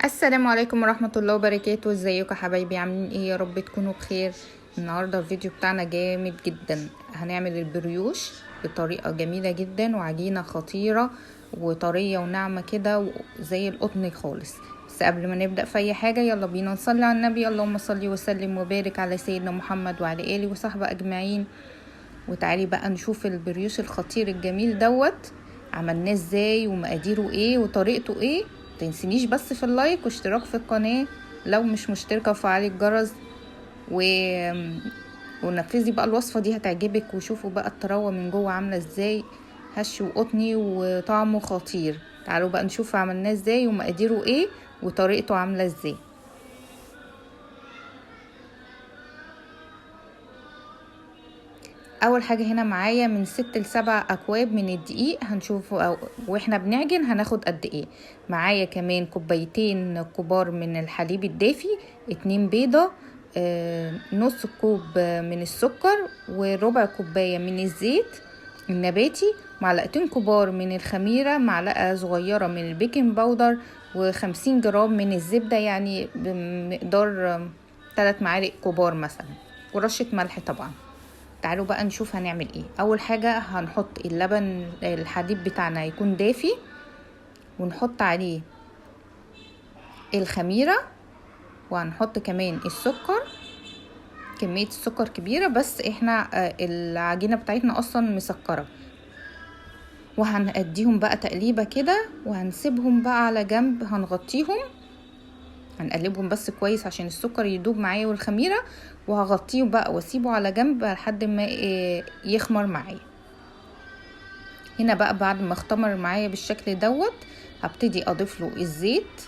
السلام عليكم ورحمة الله وبركاته. ازيكم يا حبايبي؟ عاملين ايه؟ يا رب تكونوا بخير. النهاردة الفيديو بتاعنا جامد جدا. هنعمل البريوش بطريقة جميلة جدا وعجينة خطيرة وطرية وناعمة كده زي القطن خالص. بس قبل ما نبدأ في اي حاجة يلا بينا نصلي على النبي. اللهم صلي وسلم وبارك على سيدنا محمد وعلى آله وصحبه اجمعين. وتعالي بقى نشوف البريوش الخطير الجميل عملناه ازاي ومقاديره ايه وطريقته ايه. متنسينيش بس في اللايك واشتراك في القناة لو مش مشتركة وفعلي الجرس ونفذي بقى الوصفة دي هتعجبك. وشوفوا بقى الطراوة من جوه عاملة ازاي، هش وقطني وطعمه خطير. تعالوا بقى نشوف عملناه ازاي ومقاديره ايه وطريقته عاملة ازاي. اول حاجة هنا معايا من 6 ل7 اكواب من الدقيق. هنشوف واحنا بنعجن هناخد قد ايه. معايا كمان كوبايتين كبار من الحليب الدافي، 2 بيضة، نص كوب من السكر، وربع كوباية من الزيت النباتي، معلقتين كبار من الخميرة، معلقة صغيرة من البيكنج باودر، و50 جرام من الزبدة، يعني بمقدار 3 معالق كبار مثلا، ورشة ملح طبعا. تعالوا بقى نشوف هنعمل ايه. اول حاجة هنحط اللبن الحليب بتاعنا يكون دافي، ونحط عليه الخميرة، وهنحط كمان السكر. كمية السكر كبيرة بس احنا العجينة بتاعتنا اصلا مسكرة. وهنأديهم بقى تقليبة كده وهنسيبهم بقى على جنب. هنغطيهم، هنقلبهم بس كويس عشان السكر يدوب معايا والخميرة، وهغطيه بقى واسيبه على جنب لحد ما يخمر معايا. هنا بقى بعد ما اختمر معايا بالشكل هبتدي اضيف له الزيت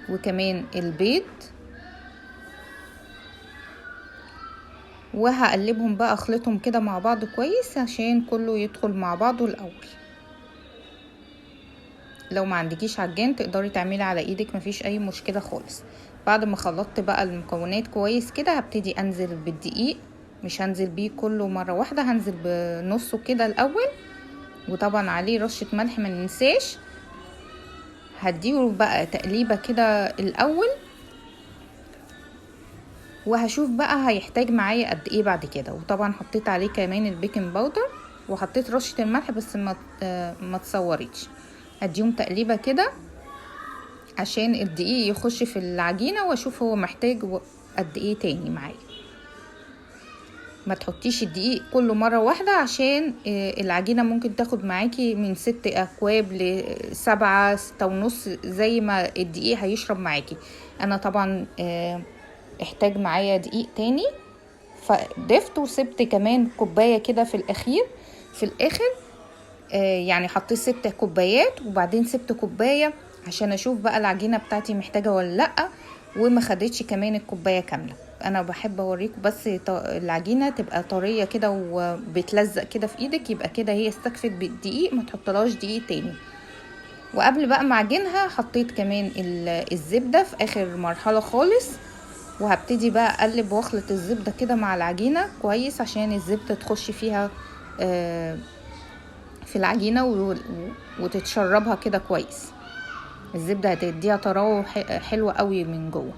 وكمان البيض، وهقلبهم بقى اخلطهم كده مع بعض كويس عشان كله يدخل مع بعضه الاول. لو ما عندكيش عجان تقدري تعملي على ايدك، مفيش اي مشكلة خالص. بعد ما خلطت بقى المكونات كويس كده هبتدي انزل بالدقيق. مش هنزل بيه كله مرة واحدة، هنزل بنصه كده الاول، وطبعا عليه رشة ملح ما ننساش. هديله بقى تقليبة كده الاول، وهشوف بقى هيحتاج معايا قد ايه بعد كده. وطبعا حطيت عليه كمان البيكنج باودر وحطيت رشة الملح بس ما تصوريش. هديهم تقليبة كده عشان الدقيق يخش في العجينة، واشوف هو محتاج قد ايه تاني معايا. ما تحطيش الدقيق كله مرة واحدة عشان العجينة ممكن تاخد معاكي من 6 اكواب ل7، 6.5، زي ما الدقيق هيشرب معاكي. انا طبعا احتاج معايا دقيق تاني، فضفت وسبت كمان كوباية كده في الاخر. يعني حطيت 6 كوبايات وبعدين سبت كوباية عشان اشوف بقى العجينة بتاعتي محتاجة ولا لأ، وما خدتش كمان الكوباية كاملة. انا بحب اوريكم بس العجينة تبقى طرية كده وبتلزق كده في ايدك، يبقى كده هي استكفت بالدقيق، ما تحطلهاش دقيق تاني. وقبل بقى ما اعجنها حطيت كمان الزبدة في اخر مرحلة خالص، وهبتدي بقى اقلب واخلط الزبدة كده مع العجينة كويس عشان الزبدة تخش فيها في العجينة وتتشربها كده كويس. الزبدة هتديها طراوة حلوة قوي من جوه.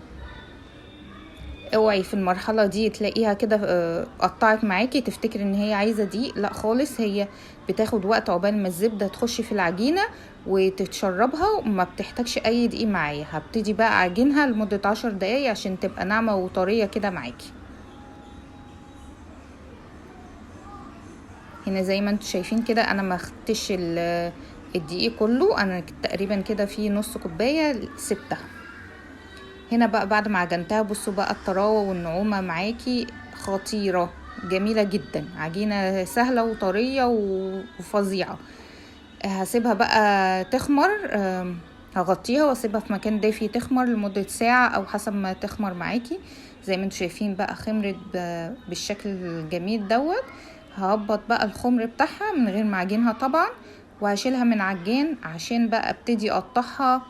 اوعي في المرحلة دي تلاقيها كده قطعت معاكي تفتكر ان هي عايزة دقيق، لا خالص. هي بتاخد وقت عقبال ما الزبدة تخش في العجينة وتتشربها، وما بتحتاجش اي دقيق معايا. هبتدي بقى اعجنها لمدة 10 دقايق عشان تبقى ناعمة وطرية كده معاكي. هنا زي ما انتوا شايفين كده انا ما خدتش الدقيق كله، انا تقريبا كده في نص كوباية سبتها. هنا بقى بعد ما عجنتها بصوا بقى الطراوة والنعومة معاكي خطيرة جميلة جدا. عجينة سهلة وطرية وفظيعة. هسيبها بقى تخمر. هغطيها واسيبها في مكان دافي تخمر لمدة ساعة او حسب ما تخمر معاكي. زي ما انتوا شايفين بقى خمرت بالشكل الجميل ههبط بقى الخمر بتاعها من غير ما اعجنها طبعا، وهشيلها من عجان عشان بقى ابتدي اقطعها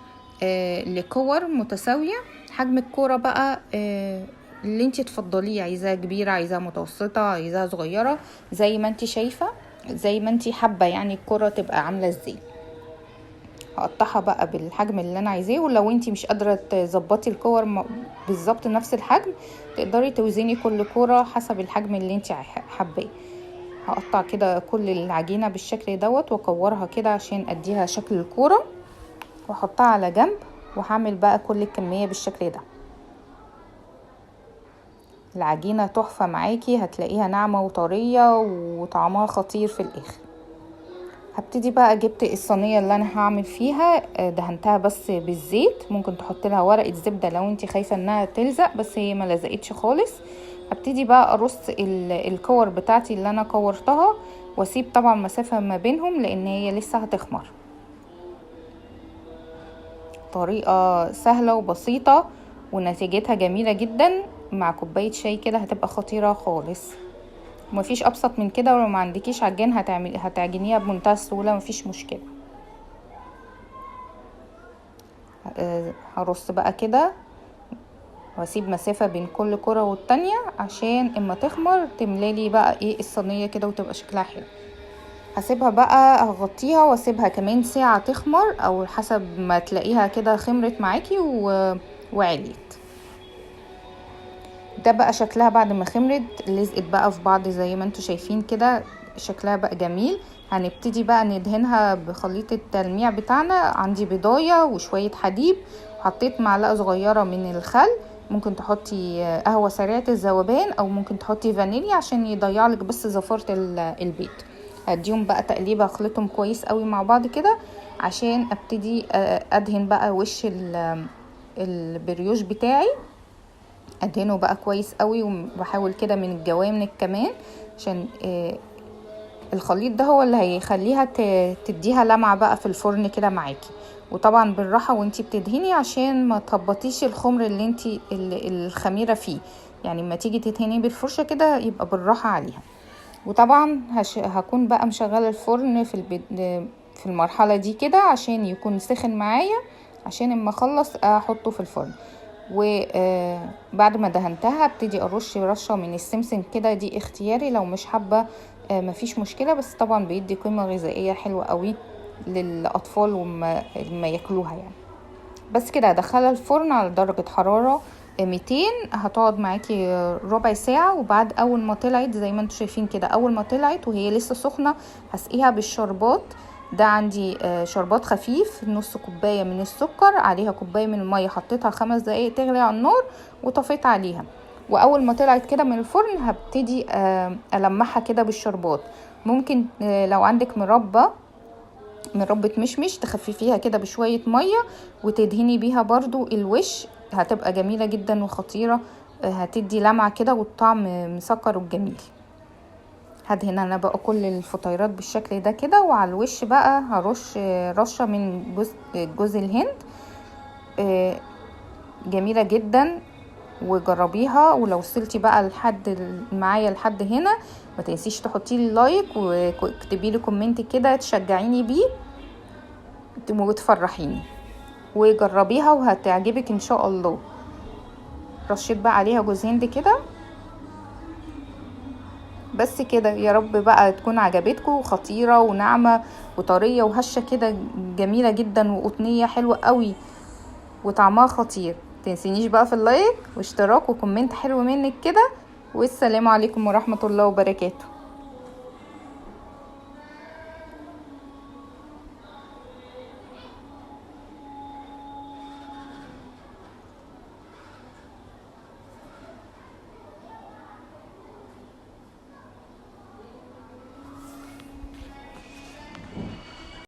لكور متساوية. حجم الكورة بقى اللي انتي تفضليه، عايزاها كبيرة، عايزاها متوسطة، عايزاها صغيرة، زي ما انتي شايفة، زي ما انتي حابة يعني الكرة تبقى عاملة ازاي. هقطعها بقى بالحجم اللي انا عايزاه. ولو انتي مش قادره تظبطي الكور بالظبط نفس الحجم، تقدري توزني كل كوره حسب الحجم اللي انتي حباه. هقطع كده كل العجينه بالشكل دوت واكورها كده عشان اديها شكل الكوره، واحطها على جنب. وهعمل بقى كل الكميه بالشكل ده. العجينه تحفه معاكي، هتلاقيها ناعمه وطريه وطعمها خطير في الاخر. هبتدي بقى، جبت الصينيه اللي انا هعمل فيها، دهنتها بس بالزيت. ممكن تحط لها ورقه زبده لو انت خايفه انها تلزق، بس هي ما لزقتش خالص. هبتدي بقى ارص الكور بتاعتي اللي انا كورتها، واسيب طبعا مسافه ما بينهم لان هي لسه هتخمر. طريقه سهله وبسيطه ونتيجتها جميله جدا، مع كوبايه شاي كده هتبقى خطيره خالص. ومفيش ابسط من كده. ولو ما عندكيش عجان هتعجنيها بمنتهى السهوله، مفيش مشكله. هرص بقى كده واسيب مسافه بين كل كره والتانية عشان اما تخمر تملالي بقى ايه الصينيه كده وتبقى شكلها حلو. هسيبها بقى، هغطيها واسيبها كمان ساعه تخمر، او حسب ما تلاقيها كده خمرت معاكي وعليت. ده بقى شكلها بعد ما خمرت، لزقت بقى في بعض زي ما انتوا شايفين كده، شكلها بقى جميل. هنبتدي بقى ندهنها بخليط التلميع بتاعنا. عندي بيضايه وشويه حليب، حطيت معلقه صغيره من الخل. ممكن تحطي قهوه سريعه الذوبان، او ممكن تحطي فانيليا عشان يضيعلك بس زفاره البيض. هديهم بقى تقليبه، اخلطهم كويس قوي مع بعض كده عشان ابتدي ادهن بقى وش البريوش بتاعي. ادهنه بقى كويس قوي، وبحاول كده من الجوانب كمان عشان الخليط ده هو اللي هيخليها تديها لمعة بقى في الفرن كده معاكي. وطبعا بالراحة وانتي بتدهني عشان ما تهبطيش الخمر اللي انتي الخميرة فيه. يعني ما تيجي تدهني بالفرشة كده يبقى بالراحة عليها. وطبعا هكون بقى مشغلة الفرن في المرحلة دي كده عشان يكون سخن معايا، عشان اما اخلص احطه في الفرن. وبعد ما دهنتها ابتدي ارش رشه من السمسم كده، دي اختياري، لو مش حابه مفيش مشكله، بس طبعا بيدي قيمه غذائيه حلوه قوي للاطفال وما ياكلوها يعني. بس كده هدخلها الفرن على درجه حراره 200، هتقعد معاكي ربع ساعه. وبعد اول ما طلعت زي ما انتوا شايفين كده، اول ما طلعت وهي لسه سخنه، هسقيها بالشربات. ده عندي شربات خفيف، نص كوبايه من السكر عليها كوبايه من الميه، حطيتها 5 دقايق تغلي على النار وطفيت عليها. واول ما طلعت كده من الفرن هبتدي ألمعها كده بالشربات. ممكن لو عندك مربى مشمش تخففيها كده بشويه ميه وتدهني بيها برضو الوش، هتبقى جميله جدا وخطيره. هتدي لمعه كده والطعم مسكر وجميل. هدهن انا بقى كل الفطيرات بالشكل ده كده، وعلى الوش بقى هرش رشه من جوز الهند. جميله جدا وجربيها. ولو وصلتي بقى معايا لحد هنا، ما تنسيش تحطي لي لايك واكتبي لي كومنت كده تشجعيني بيه وتفرحيني، وجربيها وهتعجبك ان شاء الله. رشيت بقى عليها جوز هند كده. بس كده، يا رب بقى تكون عجبتكم، خطيرة وناعمة وطرية وهشة كده، جميلة جدا وقطنية حلوة قوي وطعمها خطير. تنسينيش بقى في اللايك واشتراك وكومنت حلو منك كده. والسلام عليكم ورحمة الله وبركاته.